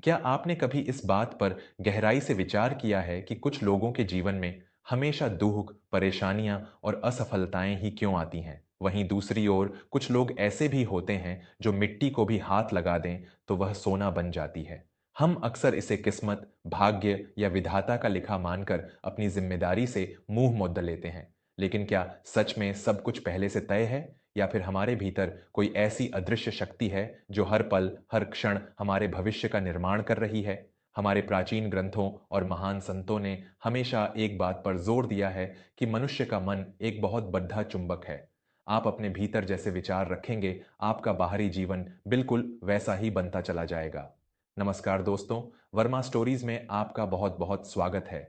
क्या आपने कभी इस बात पर गहराई से विचार किया है कि कुछ लोगों के जीवन में हमेशा दुख, परेशानियां और असफलताएं ही क्यों आती हैं? वहीं दूसरी ओर कुछ लोग ऐसे भी होते हैं जो मिट्टी को भी हाथ लगा दें तो वह सोना बन जाती है। हम अक्सर इसे किस्मत, भाग्य या विधाता का लिखा मानकर अपनी जिम्मेदारी से मुंह मोड़ लेते हैं। लेकिन क्या सच में सब कुछ पहले से तय है, या फिर हमारे भीतर कोई ऐसी अदृश्य शक्ति है जो हर पल, हर क्षण हमारे भविष्य का निर्माण कर रही है? हमारे प्राचीन ग्रंथों और महान संतों ने हमेशा एक बात पर जोर दिया है कि मनुष्य का मन एक बहुत बद्धा चुंबक है। आप अपने भीतर जैसे विचार रखेंगे, आपका बाहरी जीवन बिल्कुल वैसा ही बनता चला जाएगा। नमस्कार दोस्तों, वर्मा स्टोरीज में आपका बहुत बहुत स्वागत है।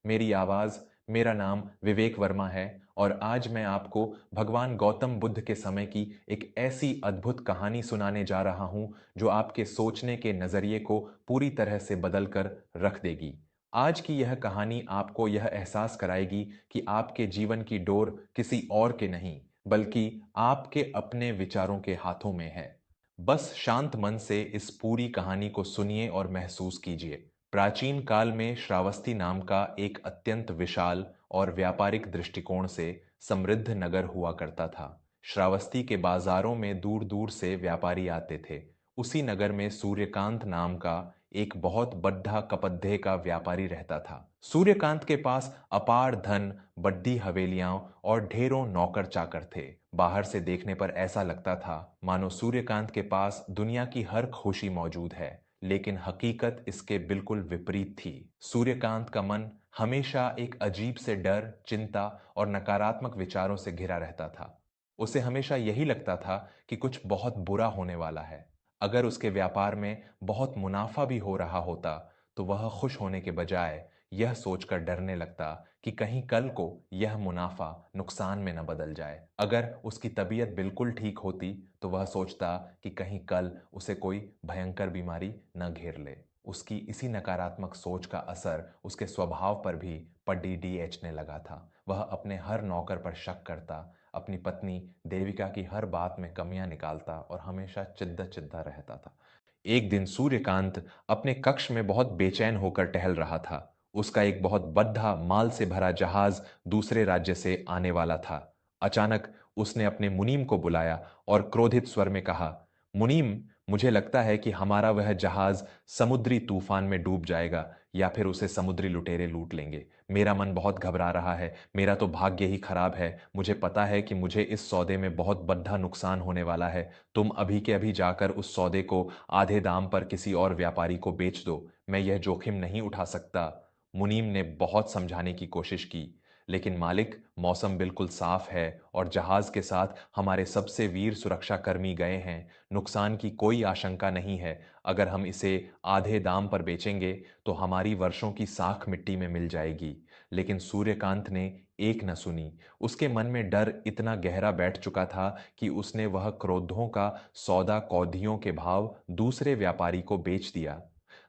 मेरी आवाज, मेरा नाम विवेक वर्मा है और आज मैं आपको भगवान गौतम बुद्ध के समय की एक ऐसी अद्भुत कहानी सुनाने जा रहा हूं जो आपके सोचने के नजरिए को पूरी तरह से बदल कर रख देगी। आज की यह कहानी आपको यह एहसास कराएगी कि आपके जीवन की डोर किसी और के नहीं, बल्कि आपके अपने विचारों के हाथों में है। बस शांत मन से इस पूरी कहानी को सुनिए और महसूस कीजिए। प्राचीन काल में श्रावस्ती नाम का एक अत्यंत विशाल और व्यापारिक दृष्टिकोण से समृद्ध नगर हुआ करता था। श्रावस्ती के बाजारों में दूर दूर से व्यापारी आते थे। उसी नगर में सूर्यकांत नाम का एक बहुत बड्ढा कपद्धे का व्यापारी रहता था। सूर्यकांत के पास अपार धन, बड्डी हवेलियां और ढेरों नौकर चाकर थे। बाहर से देखने पर ऐसा लगता था मानो सूर्यकांत के पास दुनिया की हर खुशी मौजूद है, लेकिन हकीकत इसके बिल्कुल विपरीत थी। सूर्यकांत का मन हमेशा एक अजीब से डर, चिंता और नकारात्मक विचारों से घिरा रहता था। उसे हमेशा यही लगता था कि कुछ बहुत बुरा होने वाला है। अगर उसके व्यापार में बहुत मुनाफा भी हो रहा होता, तो वह खुश होने के बजाय यह सोचकर डरने लगता कि कहीं कल को यह मुनाफा नुकसान में न बदल जाए। अगर उसकी तबीयत बिल्कुल ठीक होती, तो वह सोचता कि कहीं कल उसे कोई भयंकर बीमारी न घेर ले। उसकी इसी नकारात्मक सोच का असर उसके स्वभाव पर भी पड़ी डीएचने लगा था। वह अपने हर नौकर पर शक करता, अपनी पत्नी देविका की हर बात में कमियां निकालता और हमेशा चिद्दा चिद्दा रहता था। एक दिन सूर्यकांत अपने कक्ष में बहुत बेचैन होकर टहल रहा था। उसका एक बहुत बद्धा माल से भरा जहाज दूसरे राज्य से आने वाला था। अचानक उसने अपने मुनीम को बुलाया और क्रोधित स्वर में कहा, मुनीम, मुझे लगता है कि हमारा वह जहाज समुद्री तूफान में डूब जाएगा या फिर उसे समुद्री लुटेरे लूट लेंगे। मेरा मन बहुत घबरा रहा है। मेरा तो भाग्य ही खराब है। मुझे पता है कि मुझे इस सौदे में बहुत बड़ा नुकसान होने वाला है। तुम अभी के अभी जाकर उस सौदे को आधे दाम पर किसी और व्यापारी को बेच दो। मैं यह जोखिम नहीं उठा सकता। मुनीम ने बहुत समझाने की कोशिश की, लेकिन मालिक, मौसम बिल्कुल साफ है और जहाज के साथ हमारे सबसे वीर सुरक्षा कर्मी गए हैं। नुकसान की कोई आशंका नहीं है। अगर हम इसे आधे दाम पर बेचेंगे तो हमारी वर्षों की साख मिट्टी में मिल जाएगी। लेकिन सूर्यकांत ने एक न सुनी। उसके मन में डर इतना गहरा बैठ चुका था कि उसने वह क्रोधों का सौदा कौदियों के भाव दूसरे व्यापारी को बेच दिया।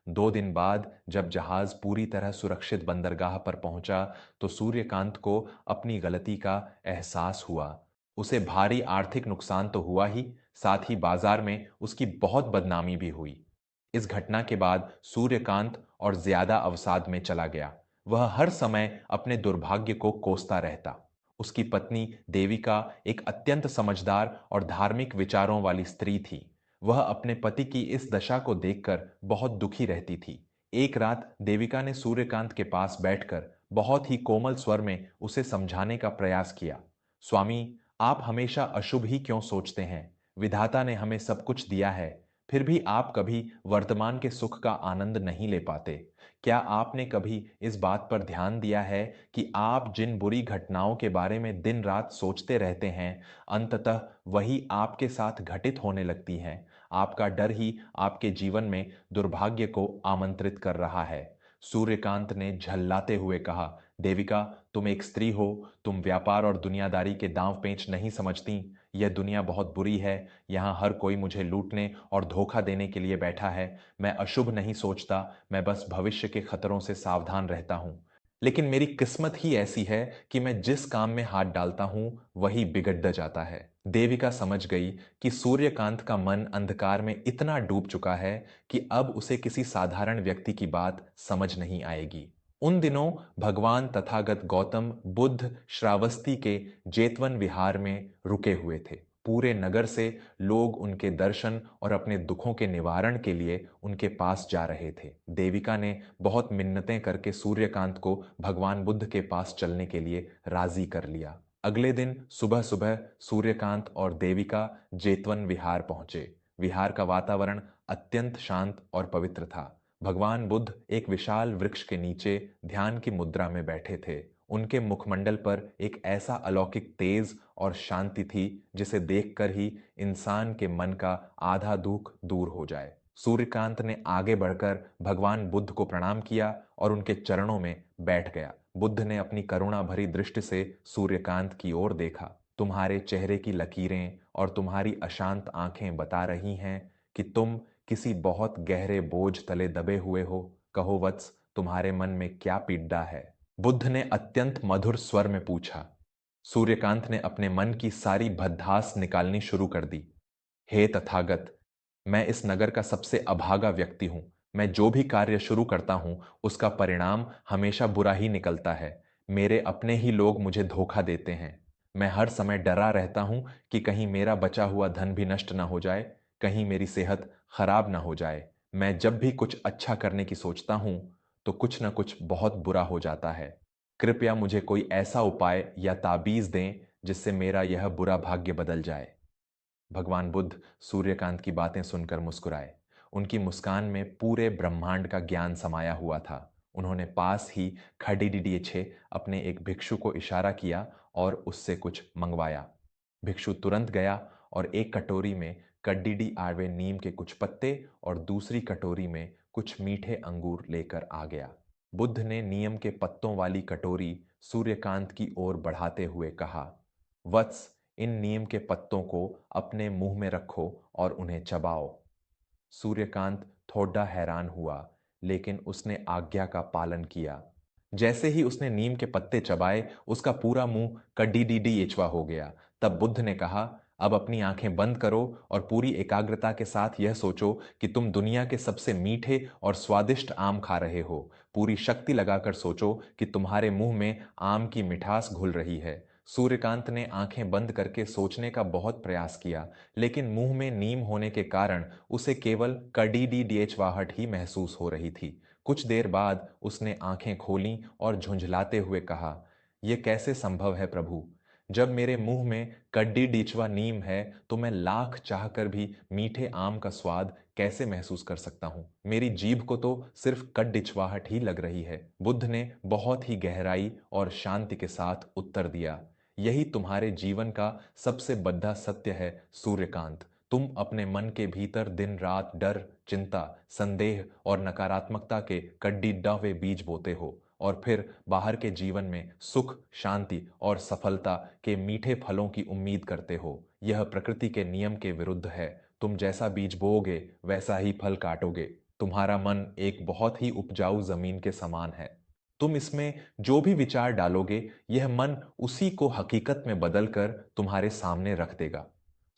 2 दिन बाद जब जहाज पूरी तरह सुरक्षित बंदरगाह पर पहुंचा, तो सूर्यकांत को अपनी गलती का एहसास हुआ। उसे भारी आर्थिक नुकसान तो हुआ ही, साथ ही बाजार में उसकी बहुत बदनामी भी हुई। इस घटना के बाद सूर्यकांत और ज्यादा अवसाद में चला गया। वह हर समय अपने दुर्भाग्य को कोसता रहता। उसकी पत्नी देविका एक अत्यंत समझदार और धार्मिक विचारों वाली स्त्री थी। वह अपने पति की इस दशा को देखकर बहुत दुखी रहती थी। एक रात देविका ने सूर्यकांत के पास बैठकर बहुत ही कोमल स्वर में उसे समझाने का प्रयास किया। स्वामी, आप हमेशा अशुभ ही क्यों सोचते हैं? विधाता ने हमें सब कुछ दिया है, फिर भी आप कभी वर्तमान के सुख का आनंद नहीं ले पाते। क्या आपने कभी इस बात पर ध्यान दिया है कि आप जिन बुरी घटनाओं के बारे में दिन रात सोचते रहते हैं, अंततः वही आपके साथ घटित होने लगती हैं? आपका डर ही आपके जीवन में दुर्भाग्य को आमंत्रित कर रहा है। सूर्यकांत ने झल्लाते हुए कहा, देविका, तुम एक स्त्री हो। तुम व्यापार और दुनियादारी के दांव पेच नहीं समझती। यह दुनिया बहुत बुरी है। यहाँ हर कोई मुझे लूटने और धोखा देने के लिए बैठा है। मैं अशुभ नहीं सोचता, मैं बस भविष्य के खतरों से सावधान रहता हूँ। लेकिन मेरी किस्मत ही ऐसी है कि मैं जिस काम में हाथ डालता हूँ वही बिगड़ जाता है। देविका समझ गई कि सूर्यकांत का मन अंधकार में इतना डूब चुका है कि अब उसे किसी साधारण व्यक्ति की बात समझ नहीं आएगी। उन दिनों भगवान तथागत गौतम बुद्ध श्रावस्ती के जेतवन विहार में रुके हुए थे। पूरे नगर से लोग उनके दर्शन और अपने दुखों के निवारण के लिए उनके पास जा रहे थे। देविका ने बहुत मिन्नतें करके सूर्यकांत को भगवान बुद्ध के पास चलने के लिए राजी कर लिया। अगले दिन सुबह सुबह सूर्यकांत और देविका जेतवन विहार पहुंचे। विहार का वातावरण अत्यंत शांत और पवित्र था। भगवान बुद्ध एक विशाल वृक्ष के नीचे ध्यान की मुद्रा में बैठे थे। उनके मुखमंडल पर एक ऐसा अलौकिक तेज और शांति थी जिसे देखकर ही इंसान के मन का आधा दुख दूर हो जाए। सूर्यकांत ने आगे बढ़कर भगवान बुद्ध को प्रणाम किया और उनके चरणों में बैठ गया। बुद्ध ने अपनी करुणा भरी दृष्टि से सूर्यकांत की ओर देखा। तुम्हारे चेहरे की लकीरें और तुम्हारी अशांत आंखें बता रही हैं कि तुम किसी बहुत गहरे बोझ तले दबे हुए हो। कहो वत्स, तुम्हारे मन में क्या पीड़ा है? बुद्ध ने अत्यंत मधुर स्वर में पूछा। सूर्यकांत ने अपने मन की सारी भद्दास निकालनी शुरू कर दी। हे तथागत, मैं इस नगर का सबसे अभागा व्यक्ति हूं। मैं जो भी कार्य शुरू करता हूं उसका परिणाम हमेशा बुरा ही निकलता है। मेरे अपने ही लोग मुझे धोखा देते हैं। मैं हर समय डरा रहता हूं कि कहीं मेरा बचा हुआ धन भी नष्ट ना हो जाए, कहीं मेरी सेहत खराब ना हो जाए। मैं जब भी कुछ अच्छा करने की सोचता हूं तो कुछ न कुछ बहुत बुरा हो जाता है। कृपया मुझे कोई ऐसा उपाय या ताबीज दें जिससे मेरा यह बुरा भाग्य बदल जाए। भगवान बुद्ध सूर्यकांत की बातें सुनकर मुस्कुराए। उनकी मुस्कान में पूरे ब्रह्मांड का ज्ञान समाया हुआ था। उन्होंने पास ही खडिडिडिएछे अपने एक भिक्षु को इशारा किया और उससे कुछ मंगवाया। भिक्षु तुरंत गया और एक कटोरी में कड्डिडी आवे नीम के कुछ पत्ते और दूसरी कटोरी में कुछ मीठे अंगूर लेकर आ गया। बुद्ध ने नीम के पत्तों वाली कटोरी सूर्यकांत की ओर बढ़ाते हुए कहा, वत्स, इन नीम के पत्तों को अपने मुंह में रखो और उन्हें चबाओ। सूर्यकांत थोड़ा हैरान हुआ, लेकिन उसने आज्ञा का पालन किया। जैसे ही उसने नीम के पत्ते चबाए, उसका पूरा मुंह कड्डीडीडी एचवा हो गया। तब बुद्ध ने कहा, अब अपनी आंखें बंद करो और पूरी एकाग्रता के साथ यह सोचो कि तुम दुनिया के सबसे मीठे और स्वादिष्ट आम खा रहे हो। पूरी शक्ति लगाकर सोचो कि तुम्हारे मुंह में आम की मिठास घुल रही है। सूर्यकांत ने आंखें बंद करके सोचने का बहुत प्रयास किया, लेकिन मुंह में नीम होने के कारण उसे केवल कड़ीडीडीएचवाहट ही महसूस हो रही थी। कुछ देर बाद उसने आंखें खोलीं और झुंझलाते हुए कहा, यह कैसे संभव है प्रभु? जब मेरे मुंह में कड्डी डिचवा नीम है तो मैं लाख चाहकर भी मीठे आम का स्वाद कैसे महसूस कर सकता हूं? मेरी जीभ को तो सिर्फ कड्डिचवाहट ही लग रही है। बुद्ध ने बहुत ही गहराई और शांति के साथ उत्तर दिया, यही तुम्हारे जीवन का सबसे बड़ा सत्य है सूर्यकांत। तुम अपने मन के भीतर दिन रात डर, चिंता, संदेह और नकारात्मकता के कड्डीडावे बीज बोते हो और फिर बाहर के जीवन में सुख, शांति और सफलता के मीठे फलों की उम्मीद करते हो। यह प्रकृति के नियम के विरुद्ध है। तुम जैसा बीज बोओगे वैसा ही फल काटोगे। तुम्हारा मन एक बहुत ही उपजाऊ जमीन के समान है। तुम इसमें जो भी विचार डालोगे, यह मन उसी को हकीकत में बदलकर तुम्हारे सामने रख देगा।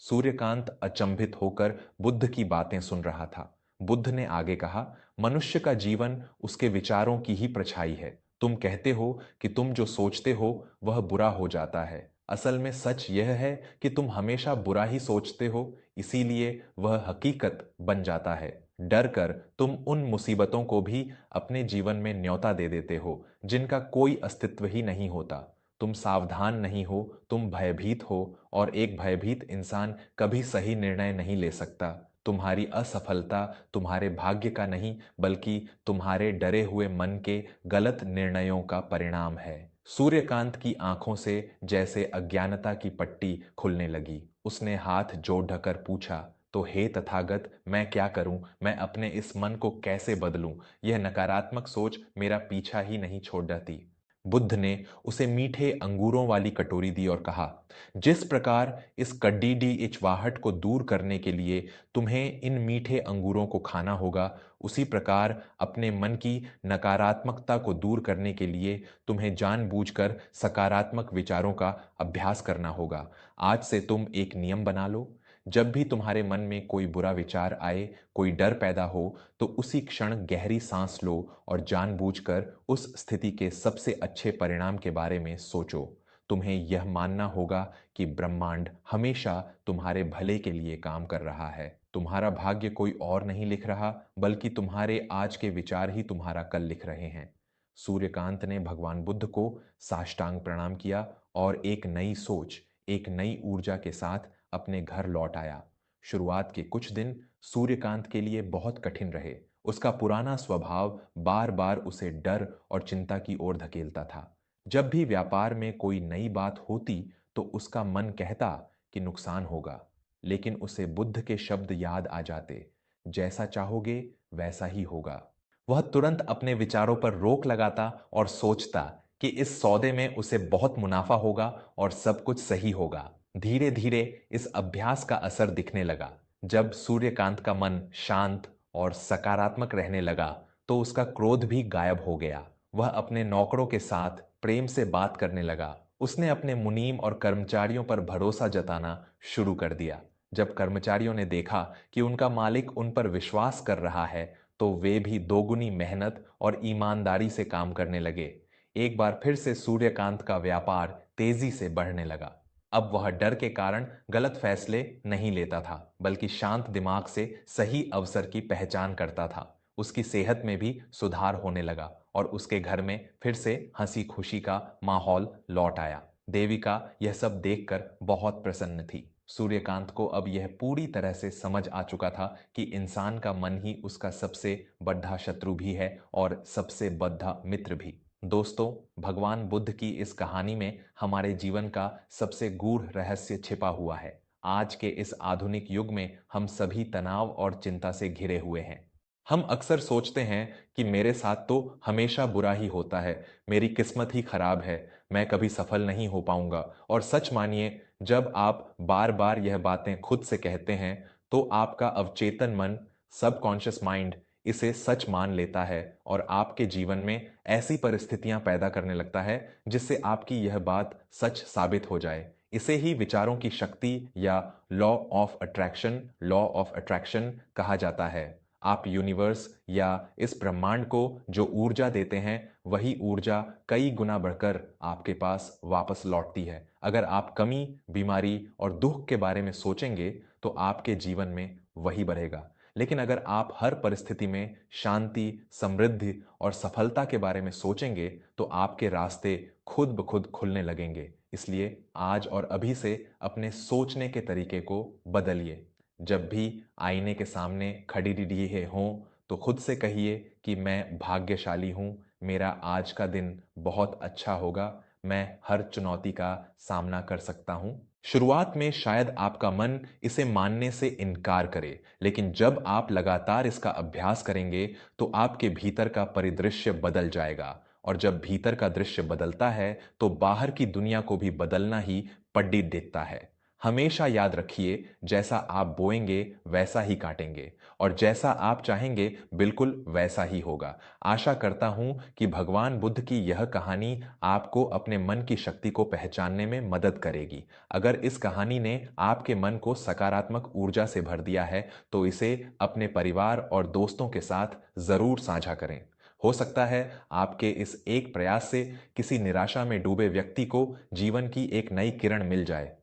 सूर्यकांत अचंभित होकर बुद्ध की बातें सुन रहा था। बुद्ध ने आगे कहा, मनुष्य का जीवन उसके विचारों की ही परछाई है। तुम कहते हो कि तुम जो सोचते हो वह बुरा हो जाता है। असल में सच यह है कि तुम हमेशा बुरा ही सोचते हो, इसीलिए वह हकीकत बन जाता है। डर कर तुम उन मुसीबतों को भी अपने जीवन में न्योता दे देते हो जिनका कोई अस्तित्व ही नहीं होता। तुम सावधान नहीं हो, तुम भयभीत हो, और एक भयभीत इंसान कभी सही निर्णय नहीं ले सकता। तुम्हारी असफलता तुम्हारे भाग्य का नहीं, बल्कि तुम्हारे डरे हुए मन के गलत निर्णयों का परिणाम है। सूर्यकांत की आंखों से जैसे अज्ञानता की पट्टी खुलने लगी। उसने हाथ जोड़ ढकर पूछा, तो हे तथागत, मैं क्या करूं? मैं अपने इस मन को कैसे बदलूं? यह नकारात्मक सोच मेरा पीछा ही नहीं छोड़ जाती। बुद्ध ने उसे मीठे अंगूरों वाली कटोरी दी और कहा, जिस प्रकार इस कड्डीडी इचवाहट को दूर करने के लिए तुम्हें इन मीठे अंगूरों को खाना होगा, उसी प्रकार अपने मन की नकारात्मकता को दूर करने के लिए तुम्हें जानबूझकर सकारात्मक विचारों का अभ्यास करना होगा। आज से तुम एक नियम बना लो, जब भी तुम्हारे मन में कोई बुरा विचार आए, कोई डर पैदा हो, तो उसी क्षण गहरी सांस लो और जानबूझकर उस स्थिति के सबसे अच्छे परिणाम के बारे में सोचो। तुम्हें यह मानना होगा कि ब्रह्मांड हमेशा तुम्हारे भले के लिए काम कर रहा है। तुम्हारा भाग्य कोई और नहीं लिख रहा, बल्कि तुम्हारे आज के विचार ही तुम्हारा कल लिख रहे हैं। सूर्यकांत ने भगवान बुद्ध को साष्टांग प्रणाम किया और एक नई सोच, एक नई ऊर्जा के साथ अपने घर लौट आया। शुरुआत के कुछ दिन सूर्यकांत के लिए बहुत कठिन रहे। उसका पुराना स्वभाव बार बार उसे डर और चिंता की ओर धकेलता था। जब भी व्यापार में कोई नई बात होती तो उसका मन कहता कि नुकसान होगा, लेकिन उसे बुद्ध के शब्द याद आ जाते, जैसा चाहोगे वैसा ही होगा। वह तुरंत अपने विचारों पर रोक लगाता और सोचता कि इस सौदे में उसे बहुत मुनाफा होगा और सब कुछ सही होगा। धीरे धीरे इस अभ्यास का असर दिखने लगा। जब सूर्यकांत का मन शांत और सकारात्मक रहने लगा तो उसका क्रोध भी गायब हो गया। वह अपने नौकरों के साथ प्रेम से बात करने लगा। उसने अपने मुनीम और कर्मचारियों पर भरोसा जताना शुरू कर दिया। जब कर्मचारियों ने देखा कि उनका मालिक उन पर विश्वास कर रहा है, तो वे भी दोगुनी मेहनत और ईमानदारी से काम करने लगे। एक बार फिर से सूर्यकांत का व्यापार तेजी से बढ़ने लगा। अब वह डर के कारण गलत फैसले नहीं लेता था, बल्कि शांत दिमाग से सही अवसर की पहचान करता था। उसकी सेहत में भी सुधार होने लगा और उसके घर में फिर से हंसी खुशी का माहौल लौट आया। देविका यह सब देखकर बहुत प्रसन्न थी। सूर्यकांत को अब यह पूरी तरह से समझ आ चुका था कि इंसान का मन ही उसका सबसे बड़ा शत्रु भी है और सबसे बड़ा मित्र भी। दोस्तों, भगवान बुद्ध की इस कहानी में हमारे जीवन का सबसे गूढ़ रहस्य छिपा हुआ है। आज के इस आधुनिक युग में हम सभी तनाव और चिंता से घिरे हुए हैं। हम अक्सर सोचते हैं कि मेरे साथ तो हमेशा बुरा ही होता है, मेरी किस्मत ही खराब है, मैं कभी सफल नहीं हो पाऊंगा। और सच मानिए, जब आप बार बार यह बातें खुद से कहते हैं, तो आपका अवचेतन मन, सबकॉन्शियस माइंड, इसे सच मान लेता है और आपके जीवन में ऐसी परिस्थितियां पैदा करने लगता है जिससे आपकी यह बात सच साबित हो जाए। इसे ही विचारों की शक्ति या लॉ ऑफ अट्रैक्शन कहा जाता है। आप यूनिवर्स या इस ब्रह्मांड को जो ऊर्जा देते हैं, वही ऊर्जा कई गुना बढ़कर आपके पास वापस लौटती है। अगर आप कमी, बीमारी और दुख के बारे में सोचेंगे तो आपके जीवन में वही बढ़ेगा। लेकिन अगर आप हर परिस्थिति में शांति, समृद्धि और सफलता के बारे में सोचेंगे तो आपके रास्ते खुद ब खुद खुलने लगेंगे। इसलिए आज और अभी से अपने सोचने के तरीके को बदलिए। जब भी आईने के सामने खड़ी दिए हों तो खुद से कहिए कि मैं भाग्यशाली हूँ, मेरा आज का दिन बहुत अच्छा होगा, मैं हर चुनौती का सामना कर सकता हूँ। शुरुआत में शायद आपका मन इसे मानने से इनकार करे, लेकिन जब आप लगातार इसका अभ्यास करेंगे तो आपके भीतर का परिदृश्य बदल जाएगा। और जब भीतर का दृश्य बदलता है तो बाहर की दुनिया को भी बदलना ही पड़ी देता है। हमेशा याद रखिए, जैसा आप बोएंगे वैसा ही काटेंगे और जैसा आप चाहेंगे बिल्कुल वैसा ही होगा। आशा करता हूं कि भगवान बुद्ध की यह कहानी आपको अपने मन की शक्ति को पहचानने में मदद करेगी। अगर इस कहानी ने आपके मन को सकारात्मक ऊर्जा से भर दिया है तो इसे अपने परिवार और दोस्तों के साथ जरूर साझा करें। हो सकता है आपके इस एक प्रयास से किसी निराशा में डूबे व्यक्ति को जीवन की एक नई किरण मिल जाए।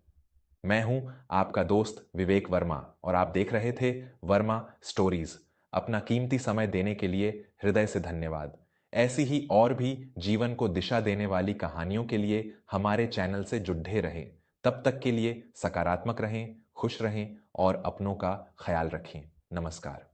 मैं हूं आपका दोस्त विवेक वर्मा और आप देख रहे थे वर्मा स्टोरीज। अपना कीमती समय देने के लिए हृदय से धन्यवाद। ऐसी ही और भी जीवन को दिशा देने वाली कहानियों के लिए हमारे चैनल से जुड़े रहें। तब तक के लिए सकारात्मक रहें, खुश रहें और अपनों का ख्याल रखें। नमस्कार।